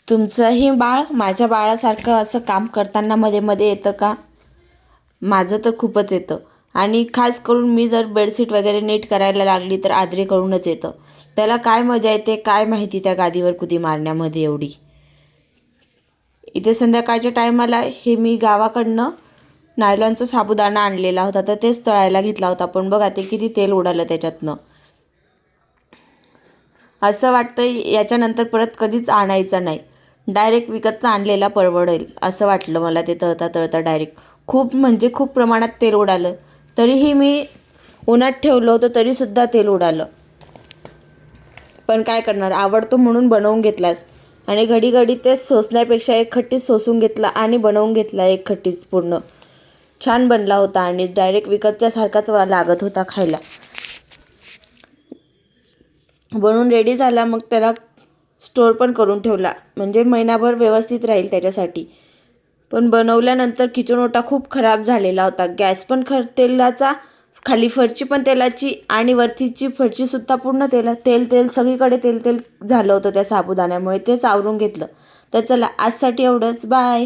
तुमचंही बाळ माझ्या बाळासारखं असं काम करताना मध्ये मध्ये येतं का? माझं तर खूपच येतं. आणि खास करून मी जर बेडशीट वगैरे नीट करायला लागली तर आद्रेकडूनच येतं. त्याला काय मजा येते काय माहिती त्या गादीवर कुदी मारण्यामध्ये एवढी. इथे संध्याकाळच्या टायमाला हे मी गावाकडनं नायलॉनचा साबुदाणा आणलेला होता, तर तेच तळायला घेतला होता. पण बघा ते किती तेल उडालं त्याच्यातनं. असं वाटतं याच्यानंतर परत कधीच आणायचं नाही. डायरेक्ट विकतचा आणलेला परवडेल असं वाटलं मला ते तळता तळता डायरेक्ट. खूप म्हणजे खूप प्रमाणात तेल उडालं. तरीही मी उन्हात ठेवलं होतं तरीसुद्धा तेल उडालं. पण काय करणार, आवडतो म्हणून बनवून घेतलाच. आणि घडी घडी तेच सोसण्यापेक्षा एक खट्टीच सोसून घेतला आणि बनवून घेतला एक खट्टीच पूर्ण. छान बनला होता आणि डायरेक्ट विकतच्या सारखाच लागत होता खायला. बनवून रेडी झाला मग त्याला स्टोअर पण करून ठेवला, म्हणजे महिनाभर व्यवस्थित राहील त्याच्यासाठी. पण बनवल्यानंतर किचन ओटा खूप खराब झालेला होता. गॅस पण तेलाचा, खाली फरची पण तेलाची आणि वरतीची फरचीसुद्धा पूर्ण तेल तेल सगळीकडे तेल तेल झालं होतं त्या साबुदाण्यामुळे. तेच आवरून घेतलं. तर चला आजसाठी एवढंच. बाय.